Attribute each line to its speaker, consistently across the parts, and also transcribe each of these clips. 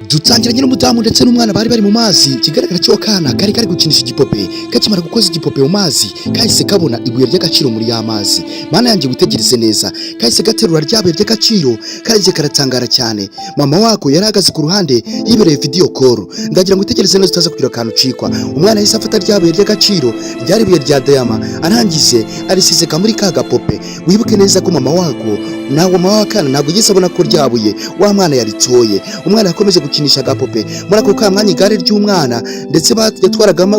Speaker 1: Dutangiranye n'umudamu ndetse n'umwana bari mu mazi. Kigaragara cyo kana kari gukinisha igipope, kakimara gukoza igipope mu mazi kahise kabona ibuye ry'agaciro muri ya mazi. Mana yanjye witegereze neza, kahise gaterura ryabuye ry'agaciro, kahise karatangara cyane. Mama wako yarahagaze ku ruhande yibereye video call. Ndagira ngo witegereze neza utaza kugira akantu cikwa. Umwana yahise afata ryabuye ry'agaciro, ryari ibuye rya diamond, arangije arisiseka muri ka gapope. Wibuke neza ko mama wako nawe mama wakana ntabwo yigeze abona ko ryabuye wa mwana yaritoye. Umwana yakomeje gukinisha agapope muri ako kamwanya igare ry'umwana ndetse yatwaragamo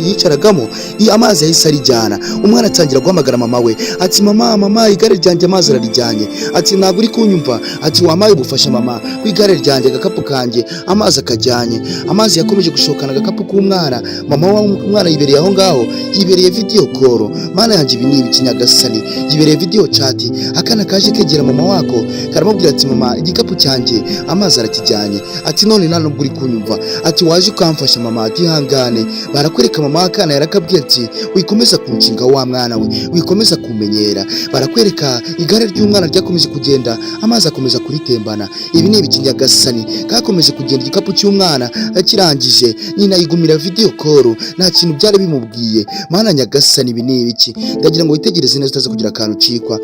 Speaker 1: yicaragamo amazi yahise arijyana. Umwana atangira guhamagara mama we ati mama igare ryanjye amazi ararijyanye. Ati ntabwo uri kunyumva. Ati wamaye ubufasha mama ku igare ryanjye agakapu kanjye amazi akajyanye. Amazi yakomeje gushokana agakapu k'umwana. Mama w'umwana yibereye aho ngaho, yibereye video call. Mana yanjye ibi ni ibikinyagasani, yibereye video chat. Akana kaje kegera mama wako karamubwira ati mama igikapu cyanjye amazi arakijyanye. Ati none nta nubwo uri kunyumva. Ati waje ukamfasha mama. Ati hangane. Barakwereka mama akana yarakabwiye ati wikomeza kunshinga wa mwana we, wikomeza kumenyera. Barakwereka igare ry'umwana ryakomeje kugenda, amazi akomeza kuritembana. Ibi ni ibikinyagasani kakomeje kugenda igikapu cy'umwana akirangije nyina yigumira video call, nta kintu byari bimubwiye. Mana nyagasani ibi ni ibiki? Ndagira ngo witegereze neza utaza kugira akantu cikwa.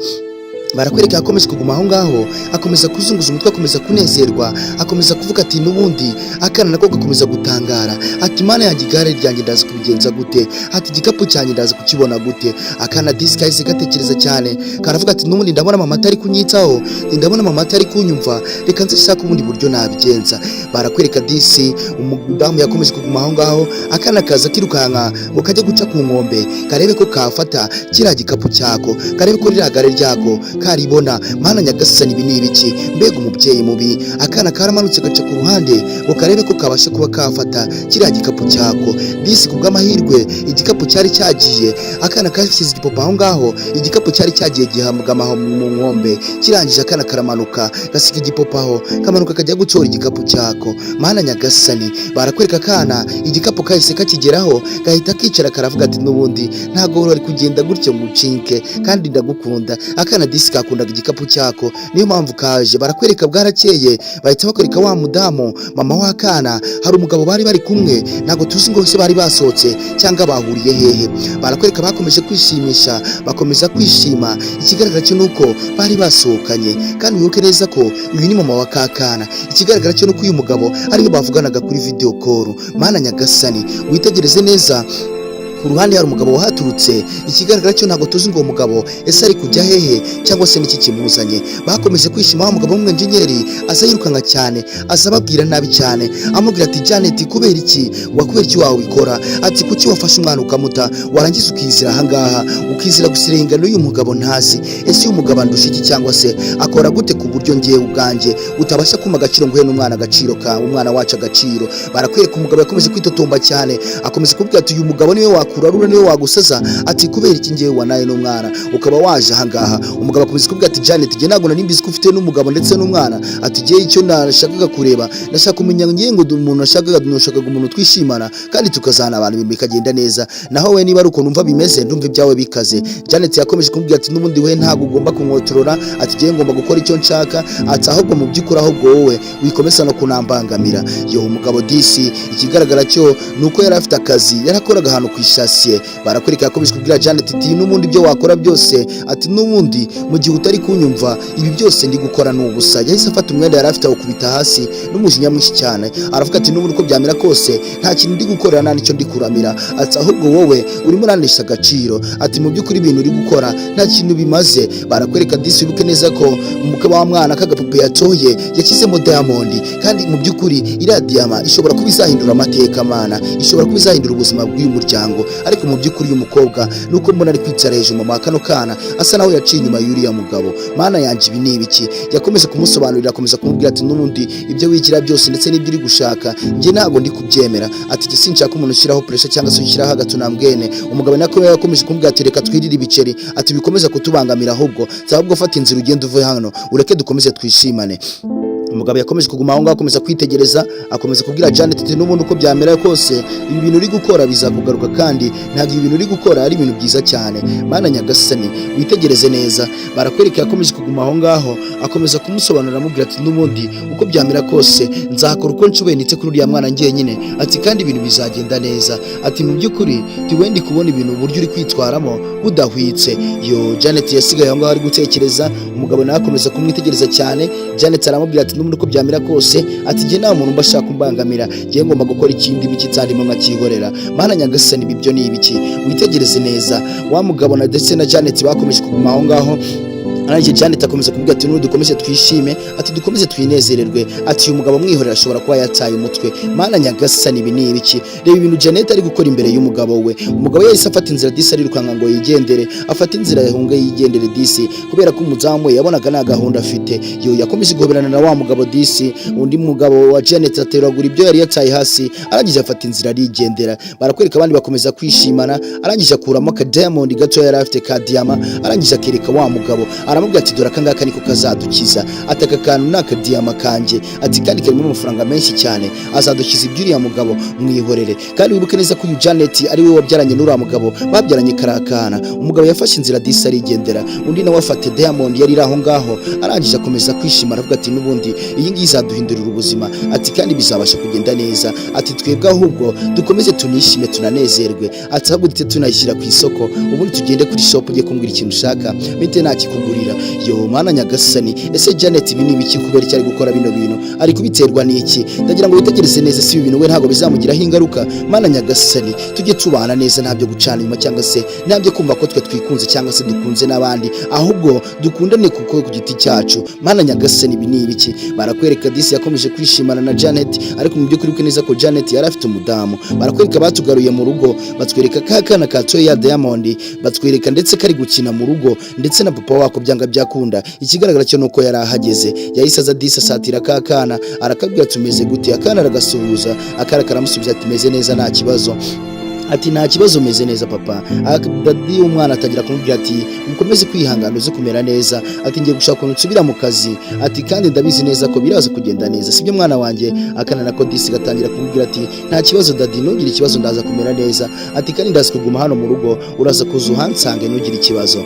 Speaker 1: Barakwereka akomeje kuguma aho ngaho, akomeza kuzunguza umutwe, akomeza kunezerwa, akomeza kuvuga ati nubundi akana nako gakomeza gutangara. Ati mana yanjye igare ryanjye ndaza kubigenza gute? Ati igikapu cyanjye ndaza kukibona gute? Akana disi kahise gatekereza cyane, karavuga ati nubundi ndabona mama atari kunyitaho, ndabona mama atari kunyumva, reka nzishaka ubundi buryo nabigenza. Barakwereka disi umudamu yakomeje kuguma aho ngaho, akana kaza kirukanka ngo kajye guca ku nkombe karebe ko kafata kiriya gikapu cyako, karebe ko ririya gare ryako karibona. Mana nyagasani ibi ni ibiki? Mbega umubyeyi mubi. Akana karamanutse gaca ku ruhande ngo karebe ko kabasha kuba kafata kiriya gikapu cyako. Disi kubw'amahirwe igikapu cyari cyagiye, akana kashyize igipopa aho ngaho, igikapu cyari cyagiye gihambwa mu nkombe. Kirangije akana karamanuka gasiga igipopa aho, kamanuka kajya gucora igikapu cyako. Mana nyagasani. Barakwereka akana igikapu kahise kakigeraho, gahita kicara karavuga ati nubundi ntago wari kugenda gutyo mucinke kandi ndagukunda. Akana disi kakundaga igikapu cyako, niyo mpamvu kaje. Barakwereka bwarakeye, bahita bakwereka wa mudamu mama w'akana, hari umugabo bari kumwe, ntago tuzi ngo se bari basohotse cyangwa bahuriye hehe. Barakwereka bakomeje kwishimisha, bakomeza kwishima. Ikigaragara cyo nuko bari basohokanye, kandi wibuke neza ko uyu ni mama wa kakana. Ikigaragara cyo nuko uyu mugabo ariwe bavuganaga kuri video call. Mana nyagasani witegereze neza. Ku ruhande hari umugabo wahaturutse, ikigaragara cyo ntago tuzi ngo uwo mugabo ese ari kujya hehe cyangwa se n'iki kimuzanye. Bakomeje kwishima, wa mugabo w'umwenjenyeri asa yirukanka cyane, asa babwira nabi cyane, amubwira ati Janet kubera iki wawe ikora? Ati kuki wafashe umwana ukamuta warangiza ukizira ahangaha, ukizira gusirenga n'uyu mugabo ntazi. Ese uyu mugabo andusha iki cyangwa se akora gute ku buryo ngiye ubwanjye utabasha kuma agaciro ngo he n'umwana agaciro ka umwana wacu agaciro. Barakwereka umugabo yakomeje kwitotomba cyane, akomeza kubwira ati uyu mugabo niwe kurarura niwe wagusaza. Ati kubera iki ngiye wanaye n'umwana ukaba waje ahangaha? Umugabo akomeza kubwira ati Janet ngiye ntago nimbizi ko ufite n'umugabo ndetse n'umwana. Ati ngiye icyo nashakaga kureba, ndashaka kumenya ngiye ngo umuntu nashakaga umuntu twishimana kandi tukazana abantu ibintu bikagenda neza. Naho we niba ari uko numva bimeze ndumva ibyawe bikaze. Janet yakomeje kumubwira ati nubundi we ntago ugomba kunkotorora. Ati ngiye ngomba gukora icyo nshaka. Ati ahubwo mu by'ukuri ahubwo wowe wikomeza no kunambangamira. Yo umugabo disi ikigaragara cyo nuko yari afite akazi, yarakoraga ahantu kwisha. Barakwereka yakomeje kubwira Janet ati nubundi ibyo wakora byose, ati nubundi mu gihe utari kunyumva ibi byose ndi gukora n'ubusa. Yahise afata umwenda yari afite awukubita hasi n'umujinya mwinshi cyane, aravuga ati nubundi uko byamera kose nta kintu ndi gukorera, nta nicyo ndi kuramira. Ati ahubwo wowe urimo uranisha agaciro. Ati mu by'ukuri ibintu uri gukora nta kintu bimaze. Barakwereka disi wibuke neza ko umukaba wa mwana kagapupe yatoye yakizemo diamond, kandi mu by'ukuri iriya diamond ishobora kuba izahindura amateka. Mana ishobora kuba izahindura ubuzima bw'uyu muryango. Ariko mu by'ukuri uyu mukobwa nuko mbona ari kwicara hejuru mama kano kana asa naho yaciye inyuma y'uriya mugabo. Mana yanjye ibi ni ibiki? Yakomeje kumusobanurira, akomeza kumubwira ati nubundi ibyo wigira byose ndetse n'ibyo uri gushaka njye ntago ndi kubyemera. Ati sinshaka umuntu ushyiraho pressure cyangwa se ushyiraho agatunambwene. Umugabo nako yakomeje kumubwira ati reka twirire ibiceri, ati bikomeza kutubangamira, ahubwo fata inzira ugende uve hano ureke dukomeze twishimane. umugabo yakomeje kuguma aho ngaho, akomeza kwitegereza, akomeza kubwira Janet ati n'ubundi uko byamera kose ibi bintu uri gukora bizakugaruka, kandi ntabwo ibi bintu uri gukora ari ibintu byiza cyane. Mana nyagasani witegereze neza. Barakwereka yakomeje kuguma aho ngaho, akomeza kumusobanurira amubwira ati n'ubundi uko byamera kose nzakora uko nshoboye ndetse kuri uriya mwana njyenyine, ati kandi ibintu bizagenda neza, ati mu by'ukuri ndi kubona ibintu uburyo uri kwitwaramo budahwitse. Janet yasigaye aho ngaho ari gutekereza, umugabo nawe akomeza kumwitegereza cyane. Janet aramubwira ati n'ubundi uko byamera kose ati njye nta muntu mbashaka kumbangamira, njye ngomba gukora ikindi biki cyandimo nkakihorera. Mana nyagasani ibyo ni ibiki? Witegereze neza. Wa mugabo na ndetse na Janet bakomeje kuguma aho ngaho. Arangije Janet akomeza kuvuga ati dukomeze twishime, ati dukomeze twinezererwe, ati uyu mugabo mwihorera ashobora kuba yataye umutwe. Mana nyagasani ibi ni ibiki? Reba ibintu Janet ari gukora imbere y'umugabo we. Umugabo yahise afata inzira disi arirukanka ngo yigendere, afata inzira yahunga yigendere disi, kubera ko umuzamu we yabonaga nta gahunda afite. Yakomeje guhoberana na wa mugabo disi. Undi mugabo wa Janet ateragura ibyo yari yataye hasi, arangije afata inzira arigendera. Barakwereka abandi bakomeza kwishimana, arangije akuramo ka diamond gato yari afite ka diama, arangije akereka wa mugabo, aramubwira ati dore akangaka niko kazadukiza, ati aka kantu ni akadiyama kanjye, ati kandi karimo amafaranga menshi cyane, azadukiza iby'uriya mugabo, mwihorere. Kandi wibuke neza ko uyu Janet ari we wabyaranye n'uriya mugabo, babyaranye karakana. Umugabo yafashe inzira disi arigendera, undi nawe afate diamond yari aho ngaho, arangije akomeza kwishima aravuga ati n'ubundi iyi ngiyi izaduhindurira ubuzima, ati kandi bizabasha kugenda neza, ati twebwe ahubwo dukomeze tunishime tunanezerwe, ati ahubwo dute tunayishyira ku isoko, ubundi tugende kuri shop ujye kumbwira ikintu ushaka mpite nakikugurira. Mana nyagasani, ese Janet ibi ni ibiki? Kubera icyo ari gukora bino bintu ari kubiterwa n'iki? Ndagira ngo witegereze neza, si ibi bintu we ntabwo bizamugiraho ingaruka. Mana nyagasani, tujye tubana neza, ntabyo gucana inyuma cyangwa se ntabyo kumva ko twe twikunze cyangwa se dukunze n'abandi, ahubwo dukundane kuko ku giti cyacu. Mana nyagasani ibi ni ibiki? Barakwereka disi yakomeje kwishimana na Janet, ariko mu by'ukuri uko neza ko Janet yari afite umudamu. Barakwereka batugaruye mu rugo, batwereka kakana katoye ya Diamond, batwereka ndetse kari gukina mu rugo, ndetse na papa wako byanga byakunda. Ikigaragara cyo nuko yari ahageze, yahise aza disi asatira kakana, arakabwira tumeze gute, akana aragasuhuza, akara karamusubiza ati meze neza nta kibazo, ati nta kibazo meze neza papa. Dadi umwana atagira kumubwira ati mukomeze kwihangana uze kumera neza, ati ngiye gushaka ukuntu nsubira mu kazi, ati kandi ndabizi neza ko biraza kugenda neza, sibyo mwana wanjye? Akana nako disi gatangira kumubwira ati nta kibazo dadi, ntugire ikibazo ndaza kumera neza, ati kandi ndaza kuguma hano mu rugo, uraza kuza uhansange ntugire ikibazo.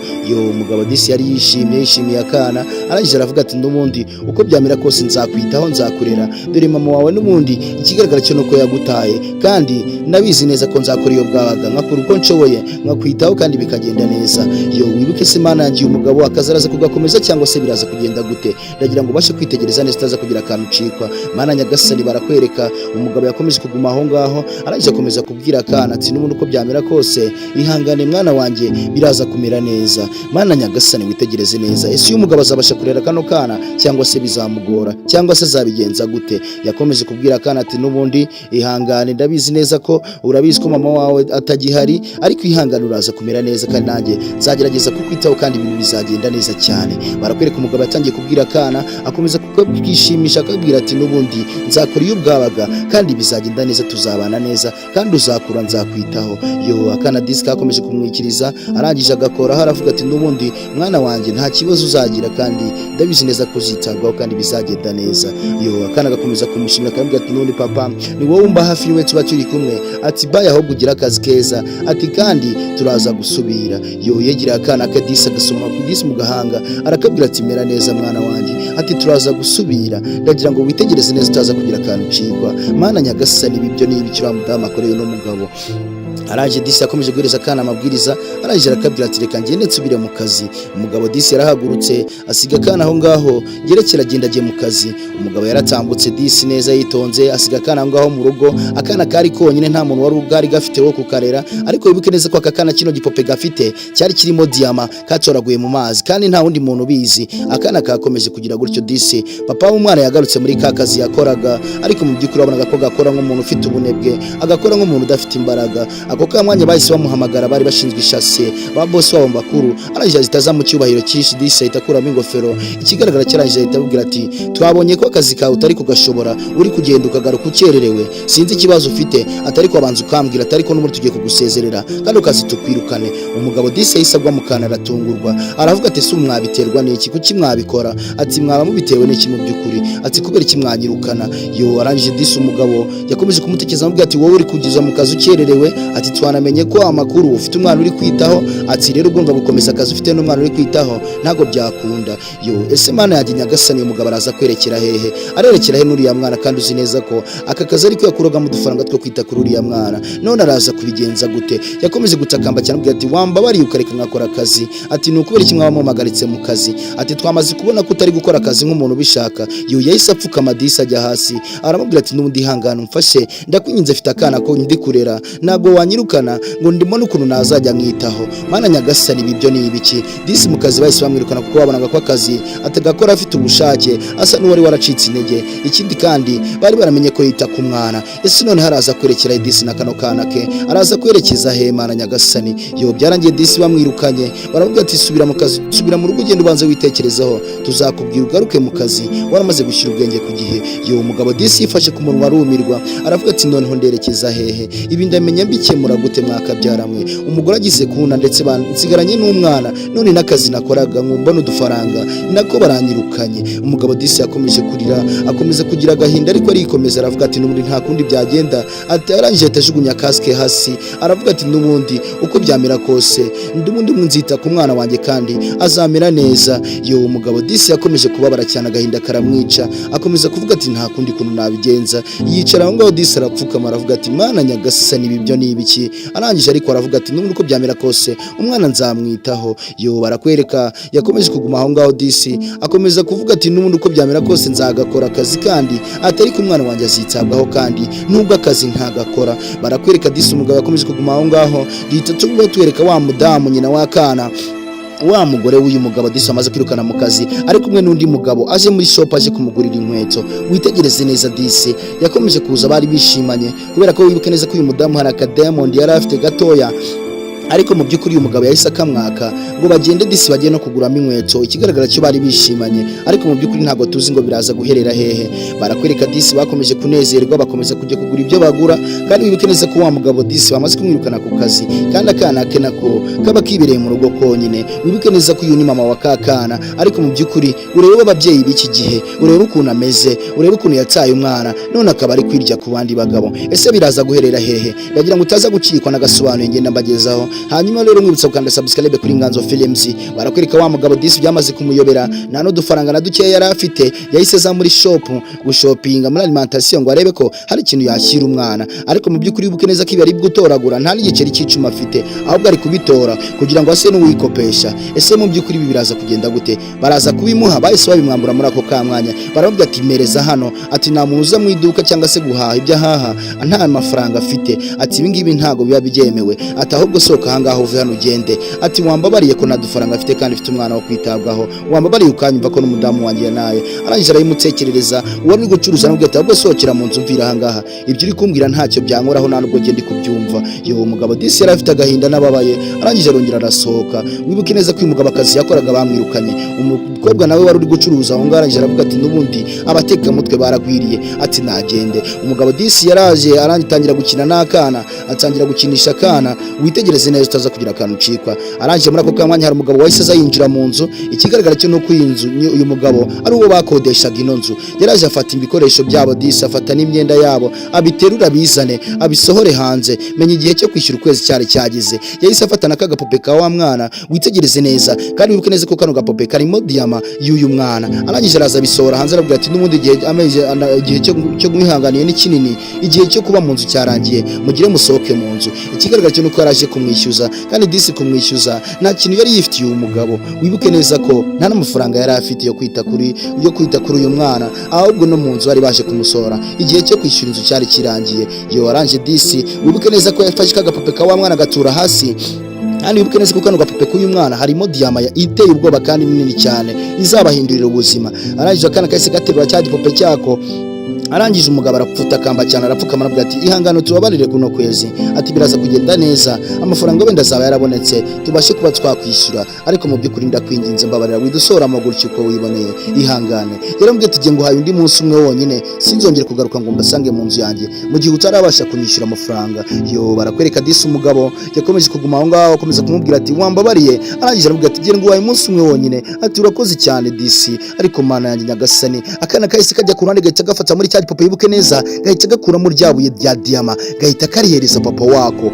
Speaker 1: Umugabo disi yari yishimiye akana, arangije aravuga ati n'ubundi uko byamera kose nzakwitaho nzakurera, dore mama wawe n'ubundi ikigaragara cyo nuko yagutaye, kandi nabizi neza ko nzakora iyo bwabaga, nkakora uko nshoboye nkakwitaho kandi bikagenda neza. Wibuke se Mana yanjye umugabo akazaraza kugakomeza cyangwa se biraza kugenda gute? Ndagira ngo ubashe kwitegereza neza utaza kugira akantu ucikwa. Mana nyagasani, barakwereka umugabo yakomeje kuguma aho ngaho, arangije akomeza kubwira akana ati n'ubundi uko byamera kose ihangane mwana wanjye biraza kumera neza. Mana nyagasani witegereze neza, ese uyu mugabo azabasha kurera kano kana cyangwa se bizamugora cyangwa se azabigenza gute? Yakomeje kubwira akana ati n'ubundi ihangane, ndabizi neza ko urabizi ko mama wawe atagihari, ariko ihangane uraza kumera neza, kandi nanjye nzagerageza kukwitaho kandi ibintu bizagenda neza cyane. Barakwereka umugabo yatangiye kubwira akana, akomeza kukwishimisha akabwira ati n'ubundi nzakora iyo bwabaga kandi bizagenda neza, tuzabana neza kandi uzakura nzakwitaho. Akana disi kakomeje kumwikiriza, arangije agakora haravuga ati n'ubundi mwana wanjye nta kibazo uzagira, kandi ndabizi neza ko uzitabwaho kandi bizagenda neza. Akana gakomeza kumushimira akamubwira ati n'ubundi papa ni wowe umba hafi, niwe tuba turi kumwe, ati bye ahubwo ugira akazi keza, ati kandi turaza gusubira. Yegira akana akadisi agasoma ku disi mu gahanga, arakabwira ati mera neza mwana wanjye, ati turaza gusubira. Ndagira ngo witegereze neza utaza kugira akantu ucikwa. Mana nyagasani ibyo ni ibicura mudamu akoreye n'umugabo. Araje disi yakomeje guhereza akana amabwiriza, araje arakabwira ati reka ngende nsubire mu kazi. Umugabo disi yarahagurutse asiga akana aho ngaho, yerekera agenda agiye mu kazi. Umugabo yaratambutse disi neza yitonze, asiga akana aho ngaho mu rugo. Akana kari konyine, nta muntu wari ugari gafite wo kukarera, ariko wibuke neza ko akana kino gipope gafite cyari kirimo diama katoraguye mu mazi, kandi nta wundi muntu ubizi. Akana kakomeje kugira gutyo disi. Papa w'umwana yagarutse muri ka kazi yakoraga, ariko mu by'ukuri wabonaga ko gakora nk'umuntu ufite ubunebwe, agakora nk'umuntu udafite imbaraga, ako kamwanya bahise bamuhamagara bari bashinzwe ishase ba boss wabo bakuru arangije zitaza mu cyubahiro cyinshi disi ahita akuramo ingofero ikigaragara cyarangije ahita abwira ati twabonye ko akazi kawe utari kugashobora uri kugenda ukagaruka ukererewe sinzi ikibazo ufite atari ko abanza ukambwira atari ko n'umuri tugiye kugusezerera kandi ukazi tukwirukane. Umugabo disi yahise agwa mu kana aratungurwa aravuga ati se mwabiterwa n'iki kuki mwabikora ati mwaba mubitewe n'iki mu byukuri ati kubera iki mwanyirukana yo. Arangije disi umugabo yakomeje kumutekereza amubwira ati wowe uri kugeza mu kazi ukererewe ati twanamenye ko amakuru ufite umwana uri kwitaho ati rero ugomba gukomeza akazi ufite n'umwana uri kwitaho ntago byakunda yo. Ese mana yanjye Nyagasani umugabo araza kwerekera hehe arerekera he n'uriya mwana kandi uzi neza ko aka kazi ariko yakuroga mu dufaranga two kwita kuri uriya mwana none araza kubigenza gute. Yakomeje gutakamba cyane amubwira ati wambabariye ukareka ngakora akazi ati ni ukubera iki mwabamumagaritse mu kazi ati twamaze kubona ko utari gukora akazi nk'umuntu ubishaka yo. Yahise apfuka amadisi ajya hasi aramubwira ati n'undi hangana umfashe ndakwinginze afite akana ko ndi kurera ntabwo wanyirukana ngo ndimo n'ukuntu nazajya mwitaho mana Nyagasani ibyo ni ibiki. Disi mu kazi bahise bamwirukana kuko babonaga ko akazi atagakora afite ubushake asa n'uwari waracitse intege ikindi kandi bari baramenye ko yita ku mwana. Ese none haraza kwerekera disi na kano kana ke araza kwerekeza he mana Nyagasani yo. Byarangiye disi bamwirukanye baravuga ati subira mu kazi subira mu rugo ugende ubanze witekerezaho tuzakubwira ugaruke mu kazi waramaze gushyira ubwenge ku gihe yo. Umugabo disi yifashe ku munwa arumirwa aravuga ati noneho nderekeza hehe ibi ndamenya mbikemura gute mwakabyaramwe. Umugore agize kuna ndetse bansigaranye n'umwana none n'akazi nakoraga ngombona udufaranga nako baranyirukanye. Umugabo disi yakomeje kurira akomeza kugira agahinda ariko arikomeza aravuga ati n'ubundi nta kundi byagenda ati arangije atajugunya kaske hasi aravuga ati n'ubundi uko byamera kose ndubundi nzita ku mwana wanjye kandi azamera neza yo. Umugabo disi yakomeje kubabara cyane agahinda karamwica akomeza kuvuga ati nta kundi kuntu nabigenza yicara aho ngaho disi arapfukama aravuga ati mana Nyagasani ibyo ni ibiki. Arangije ariko aravuga ati n'ubundi uko byamera kose umwana nzamwitaho yo. Barakwereka yakomeje kuguma aho ngaho disi akomeza kuvuga ati n'ubundi uko byamera kose nzagakora akazi kandi atari ku mwana wanjye azitabwaho kandi nubwo akazi ntagakora. Barakwereka disi umugabo yakomeje kuguma aho ngaho gihita tubereka wa mudamu nyina w'akana wa mugore w'uyu mugabo disi amaze kwirukana mu kazi ari kumwe n'undi mugabo aje muri shop aje kumugurira inkweto. Witegereze neza disi yakomeje kuza bari bishimanye kubera ko wibuke neza ko uyu mudamu hari akademond yari afite gatoya ariko mu byukuri uyu mugabo yahise akamwaka ngo bagende disi bagiye no kuguramo inkweto. Ikigaragara cyo bari bishimanye ariko mu byukuri ntago tuzi ngo biraza guherera hehe. Barakwereka disi bakomeje kunezerwa bakomeza kujya kugura ibyo bagura kandi wibuke neza ko wa mugabo disi bamaze kumwirukana ku kazi kandi akana ke nako kaba kibereye mu rugo konyine. Wibuke neza ko uyu ni mama wa kakana ariko mu byukuri urebe ababyeyi b'iki gihe urebe ukuntu ameze urebe ukuntu yatsaye umwana none akaba ari kwirya ku bandi bagabo. Ese biraza guherera hehe bagira ngo utaza gucikwa n'agasobanuye ngenda mbagezaho. Hanyuma rero mwibutsa gukanda subscribe kuri Nganzo Films. Barakwereka wa mugabo disi byamaze kumuyobera nta no dufaranga na duke yari afite yahise za muri shop gushopinga muri alimentation ngo arebe ko hari ikintu yashyira umwana ariko mu byukuri buke neza ko ari gutoragura nta n'igiceri cy'icuma afite ahubwo ari kubitora kugira ngo ase n'uwikopesha. Ese mu byukuri biraza kugenda gute baraza kubimuha bahise babimwambura muri ako kamwanya baravuga ati mereza hano ati namuza mu iduka cyangwa se guhaha ibyo ahaha nta mafaranga afite ati ibi ngibi ntago biba byemewe ati ahubwo soka hangaho uve hano ugende ati wambabariye ko nta dufaranga afite kandi afite umwana wo kwitabwaho wambabariye ukanyumva ko n'umudamu wanjye naye. Arangije arayimutekerereza uwo ni gucuruza n'ubwo ati ahubwo sokera mu nzu mvira hangaha ibyo uri kumbwira ntacyo byankoraho nta nubwo ngende kubyumva yo. Umugabo disi yari afite agahinda n'ababaye arangije arongera arasohoka. Wibuke neza ko uyu mugabo akazi yakoraga bamwirukanye umukobwa nawe wari uri gucuruza aho ngaho arangije aravuga ati n'ubundi abateka mutwe baragwiriye ati nagende. Umugabo disi yaraje arangitangira gukina n'akana atangira gukinisha akana witegereze neza utaza kugira akantu ucikwa. Arangije muri ako kamwanya hari umugabo wahise aza yinjira mu nzu. Ikigaragara cyo no kwinzu uyu mugabo ari uwo bakodeshaga ino nzu yaraje afata ibikoresho byabo disi afata n'imyenda yabo abiterura bizane abisohore hanze menya igihe cyo kwishyura ukwezi cyari cyagize. Yahise afata n'akagapope ka wa mwana witegereze neza kandi wibuke neza ko kano gapope karimo diama y'uyu mwana. Arangije araza bisohora hanze aravuga ati n'ubundi igihe cyo guhihanganiye ni kinini igihe cyo kuba mu nzu cyarangiye mugire musohoke mu nzu. Ikigaragara cyo nuko yaraje kumwishyuza kandi disi kumwishyuza nta kintu yari yifitiye uyu mugabo. Wibuke neza ko nta n'amafaranga yari afite yo kwita kuri uyu mwana ahubwo no mu nzu bari baje kumusohora igihe cyo kwishyura inzu cyari kirangiye yo. Arangije disi wibuke neza ko yafashe kagapope ka wa mwana agatura hasi kandi wibuke neza ko kano gapope k'uyu mwana harimo diama iteye ubwoba kandi nini cyane izabahindurira ubuzima. Arangije akana kahise gaterura cya gipope cyako arangije umugabo arapfuta kamba cyane arapfukama aravuga ati ihangano tubabarire kuno kwezi ati biraza kugenda neza amafaranga wenda azaba yarabonetse tubashe kuba twakwishyura ariko mu by'ukuri ndakwinginze mbabarira widusora amaguru cyuko wiboneye ihangane yarambwiye ati ngo haye undi munsi umwe wonyine sinzongere kugaruka ngo mbasange mu nzu yanjye mu gihe utarabasha kunyishyura amafaranga yo barakwereka disi umugabo yakomeje kuguma aho ngaho akomeza kumubwira ati wambabariye arangije aramubwira ati ngo haye umunsi umwe wonyine ati urakoze cyane disi ariko mana yanjye nyagasani akana kahise kajya ku ruhande gahita gafata muri cya gipope yibuke neza gahita gakuramo ryabuye rya diama gahita karihereza papa wako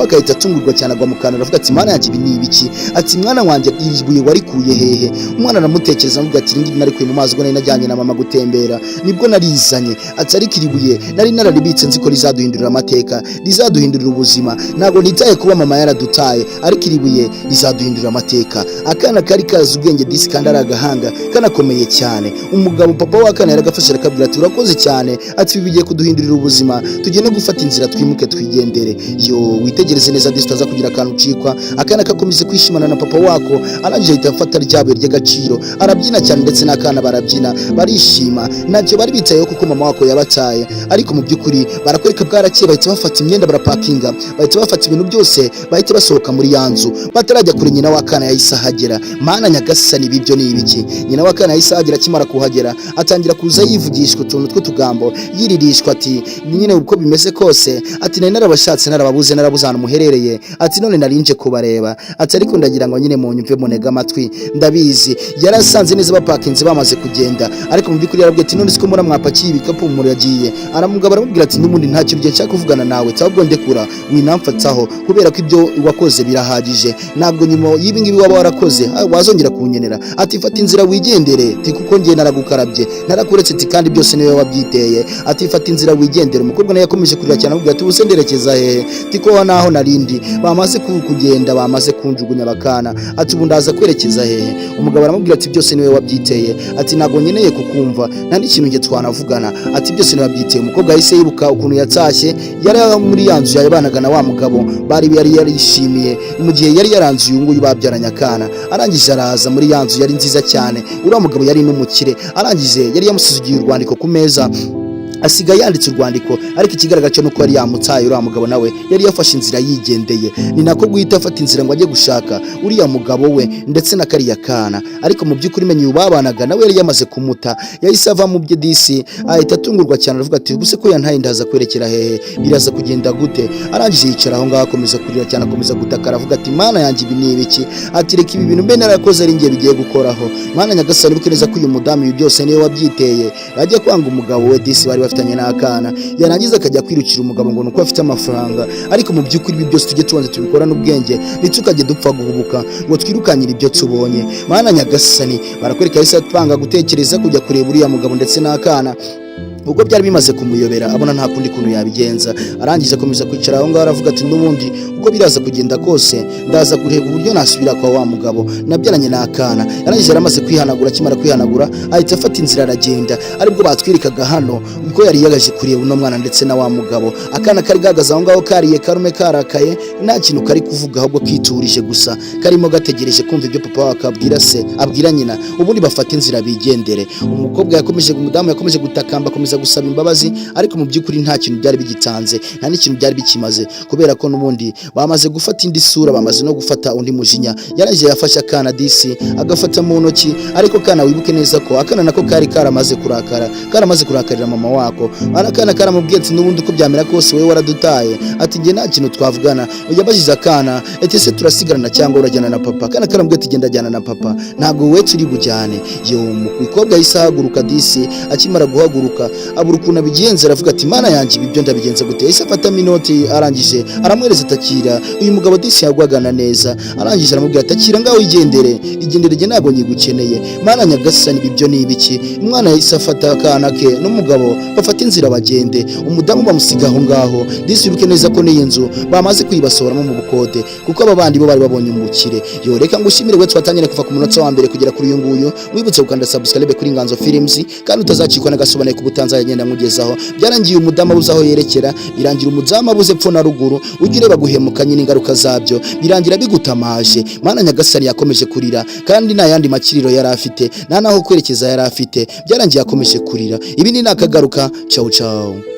Speaker 1: gahita atungurwa cyane agwa mu kantu aravuga ati mana yanjye ibi ni ibiki ati mwana wanjye iri buye warikuye hehe umwana aramutekereza avuga ati ngi narikuye mu mazi ubwo nari najyanye na mama gutembera nibwo narizanye ati ariko iri buye nari nararibitse nzi ko rizaduhindurira amateka rizaduhindurira ubuzima ntabwo nitaye kuba mama yaradutaye ariko iri buye rizaduhindurira amateka akana kari kazi ubwenge disi kandi ari agahanga kanakomeye cyane umugabo papa wakana yaragafashe arakabwira ati urakoze cyane ati bigiye kuduhindurira ubuzima tugiye no gufata inzira twimuke twigendere yo witegereze neza disi utaza kugira akantu ucikwa akana kakomeze kwishimana na papa wako arangije ahita afata ryabuye ry'agaciro arabyina cyane ndetse n'akana barabyina barishima ntacyo bari bitayeho kuko mama wako yabataye ariko mu by'ukuri barakwereka bwarakeye bahita bafata imyenda barapakinga bahita bafata ibintu byose bahita basohoka muri ya nzu batarajya kure nyina w'akana yahise ahagera mana nyagasani ibyo ni ibiki nyina w'akana yahise ahagera akimara kuhagera atangira kuza yivugishwa utuntu tw'utugambo yiririshwa ati nyine uko bimeze kose ati nari narabashatse narababuze narabuze ahantu muherereye ati none narinje kubareba ati ariko ndagira ngo nyine munyumve munega amatwi ndabizi yarasanze neza bapakinze bamaze kugenda ariko mu by'ukuri yarabwiye ati none siko muri mwapakiye ibikapu muragiye aramugabo aramubwira ati n'ubundi nta kintu nshaka kuvugana nawe cyangwa ndekura winamfatsaho kubera ko ibyo wakoze birahagije ntabwo nyuma y'ibi ngibi waba warakoze wazongera kunyenera ati fata inzira wigendere ati kuko ngiye naragukarabye narakuretse ati kandi byose niwe wabyiteye ati fata inzira wigendere umukobwa nawe yakomeje kurira cyane avuga ati ubuse nderekeza hehe tiko naho narindi bamaze kugenda bamaze kunjugunya bakana ati ubu ndaza kwerekeza hehe umugabo aramubwira ati byose niwe wabyiteye ati ntabwo nyeneye kukumva nta n'ikintu nge twanavugana ati byose niwe wabyiteye umukobwa yahise yibuka ukuntu yatsashye yari muri ya nzu yabanaga na wa mugabo bari yarishimiye mu gihe yari yaranze uyu nguyu babyaranye akana arangije araza muri ya nzu yari nziza cyane uriya mugabo yari n'umukire arangije yari yamusigiye urwandiko ku meza asigaye yanditse urwandiko ariko ikigaragara cyo nuko yari yamutaye uriya mugabo nawe yari yafashe inzira yigendeye ni nako guhita afata inzira ngo ajye gushaka uriya mugabo we ndetse na kariya kana ariko mu by'ukuri menye ubabanaga nawe yari yamaze kumuta yahise ava mu bye disi ahita atungurwa cyane aravuga ati ubuse ko yantaye ndaza kwerekera hehe biraza kugenda gute arangije yicara aho ngaho akomeza kurira cyane akomeza gutaka aravuga ati mana yanjye ibi ni ibiki ati reka ibi bintu mbe narakoze ari ngiye bigiye gukoraho mana nyagasani buke neza ko uyu mudamu ibi byose niwe wabyiteye ajya kwanga umugabo we disi bari bafitanye n'akana yarangiza akajya kwirukira umugabo ngo nuko afite amafaranga ariko mu by'ukuri ibi byose tujye tubanze tubikora n'ubwenge ntitukajye dupfa guhubuka ngo twirukanyire ibyo tubonye mana nyagasani barakwereka yahise atwanga gutekereza kujya kureba uriya mugabo ndetse n'akana ubwo byari bimaze kumuyobera abona nta kundi kuntu yabigenza arangije akomeza kwicara aho ngaho aravuga ati n'ubundi uko biraza kugenda kose ndaza kureba uburyo nasubira kwa wa mugabo nabyaranye n'akana yarangije yaramaze kwihanagura akimara kwihanagura ahita afata inzira aragenda aribwo batwirikaga hano uko yari yagaje kureba uno mwana ndetse na wa mugabo akana kari gahagaze aho ngaho kariye karume karakaye nta kintu kari kuvuga ahubwo kiturije gusa karimo gategereje kumva ibyo papa wakabwira se abwira nyina ubundi bafata inzira bigendere umukobwa umudamu yakomeje gutakamba akomeza gusaba imbabazi ariko mu by'ukuri nta kintu byari bigitanze nta n'ikintu byari bikimaze kubera ko n'ubundi bamaze gufata indi sura bamaze no gufata undi mujinya yaraje yafashe akana disi agafata mu ntoki ariko kana wibuke neza ko akana nako kari karamaze kurakarira mama wako akana karamubwiye ati n'ubundi uko byamera kose wowe waradutaye ati nge nta kintu twavugana yabajije akana ati se turasigarana cyangwa urajyana na papa akana karamubwiye ati genda jyana na papa ntabwo wowe turi bujyane yo umukobwa yahise ahaguruka disi akimara guhaguruka abura ukuntu abigenza aravuga ati mana yanjye ibi byo ndabigenza gute yahise afata minoti arangije aramwereza atakira uyu mugabo disi yagwagana neza arangije aramubwira atakira ngaho igendere nge ntabwo nyigukeneye mana nyagasani ibi byo ni ibiki umwana yahise afata akana ke n'umugabo bafata inzira bagende umudamu bamusiga aho ngaho disi wibuke neza ko n'iyi nzu bamaze kuyibasohoramo mu bukode kuko aba bandi bo bari babonye umukire yo reka ngushimire we twatangire kuva ku munota wa mbere kugera kuri uyu nguyu wibutse gukanda subscribe kuri Inganzo Films kandi utazacikwa n'agasobanuye ku butanza nzagenda nkugezaho. Byarangiye umudamu abuze aho yerekera, birangira umuzamu abuze epfo na ruguru, ujye ureba guhemuka nyine ingaruka zabyo birangira bigutamaje. Mana Nyagasani yakomeje kurira kandi nta yandi makiriro yari afite, nta naho kwerekeza yari afite, byarangiye yakomeje kurira. Ibi ni nakagaruka. Ciao ciao.